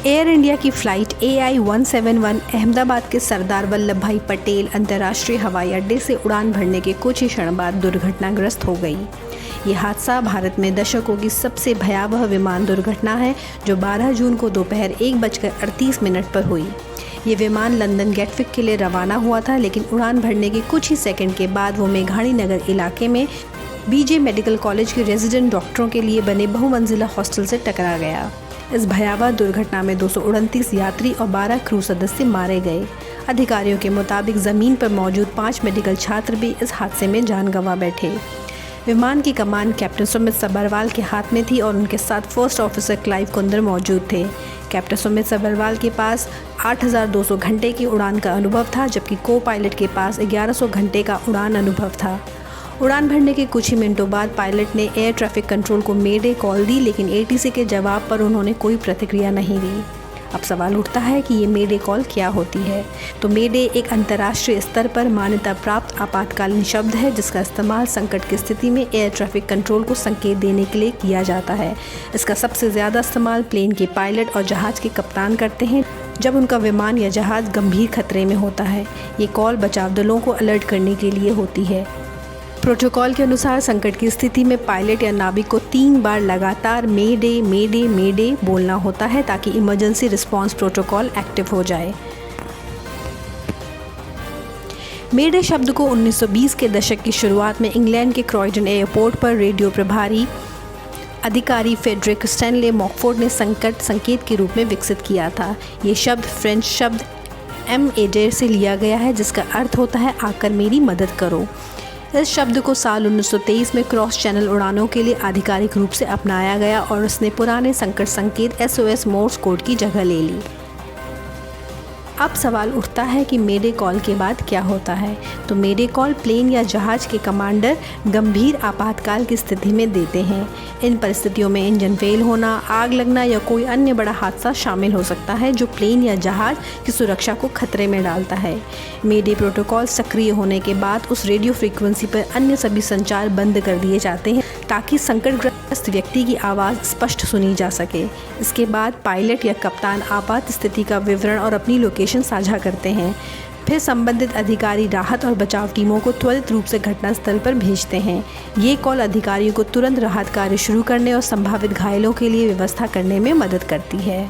Air India की flight AI-171 Ahmedabad के सरदार वल्लभ भाई पटेल अंतर्राष्ट्रीय हवाई अड्डे से उड़ान भरने के कुछ ही क्षण बाद दुर्घटनाग्रस्त हो गई। ये हादसा भारत में दशकों की सबसे भयावह विमान दुर्घटना है, जो 12 जून को दोपहर 1:38 पर हुई। ये विमान लंदन गेटविक के लिए रवाना हुआ था, लेकिन उड़ान भरने के कुछ ही सेकंड के बाद वो मेघाणी नगर इलाके में BJ मेडिकल कॉलेज के रेजिडेंट डॉक्टरों के लिए बने बहुमंजिला हॉस्टल से टकरा गया। इस भयावह दुर्घटना में 229 यात्री और 12 क्रू सदस्य मारे गए। अधिकारियों के मुताबिक ज़मीन पर मौजूद 5 मेडिकल छात्र भी इस हादसे में जान गंवा बैठे। विमान की कमान कैप्टन सुमित सब्बरवाल के हाथ में थी और उनके साथ फर्स्ट ऑफिसर क्लाइव कुंदर मौजूद थे। कैप्टन सुमित सब्बरवाल के पास 8,200 घंटे की उड़ान का अनुभव था, जबकि को पायलट के पास 1100 घंटे का उड़ान अनुभव था। उड़ान भरने के कुछ ही मिनटों बाद पायलट ने एयर ट्रैफिक कंट्रोल को मेडे कॉल दी, लेकिन ATC के जवाब पर उन्होंने कोई प्रतिक्रिया नहीं दी। अब सवाल उठता है कि ये मेडे कॉल क्या होती है। तो मेडे एक अंतर्राष्ट्रीय स्तर पर मान्यता प्राप्त आपातकालीन शब्द है, जिसका इस्तेमाल संकट की स्थिति में एयर ट्रैफिक कंट्रोल को संकेत देने के लिए किया जाता है। इसका सबसे ज़्यादा इस्तेमाल प्लेन के पायलट और जहाज़ के कप्तान करते हैं जब उनका विमान या जहाज़ गंभीर खतरे में होता है। ये कॉल बचाव दलों को अलर्ट करने के लिए होती है। प्रोटोकॉल के अनुसार संकट की स्थिति में पायलट या नाविक को 3 बार लगातार मेडे मेडे मेडे बोलना होता है, ताकि इमरजेंसी रिस्पांस प्रोटोकॉल एक्टिव हो जाए। मेडे शब्द को 1920 के दशक की शुरुआत में इंग्लैंड के क्रॉयडन एयरपोर्ट पर रेडियो प्रभारी अधिकारी फेडरिक स्टैनले मॉकफोर्ड ने संकट संकेत के रूप में विकसित किया था। ये शब्द फ्रेंच शब्द एम-एडर से लिया गया है, जिसका अर्थ होता है आकर मेरी मदद करो। इस शब्द को साल 1923 में क्रॉस चैनल उड़ानों के लिए आधिकारिक रूप से अपनाया गया और उसने पुराने संकट संकेत SOS मोर्स कोड की जगह ले ली। अब सवाल उठता है कि मेडे कॉल के बाद क्या होता है। तो मेडे कॉल प्लेन या जहाज़ के कमांडर गंभीर आपातकाल की स्थिति में देते हैं। इन परिस्थितियों में इंजन फेल होना, आग लगना या कोई अन्य बड़ा हादसा शामिल हो सकता है, जो प्लेन या जहाज़ की सुरक्षा को खतरे में डालता है। मेडे प्रोटोकॉल सक्रिय होने के बाद उस रेडियो फ्रीक्वेंसी पर अन्य सभी संचार बंद कर दिए जाते हैं, ताकि संकटग्रस्त व्यक्ति की आवाज़ स्पष्ट सुनी जा सके। इसके बाद पायलट या कप्तान आपात स्थिति का विवरण और अपनी लोकेशन साझा करते हैं। फिर संबंधित अधिकारी राहत और बचाव टीमों को त्वरित रूप से घटनास्थल पर भेजते हैं। ये कॉल अधिकारियों को तुरंत राहत कार्य शुरू करने और संभावित घायलों के लिए व्यवस्था करने में मदद करती है।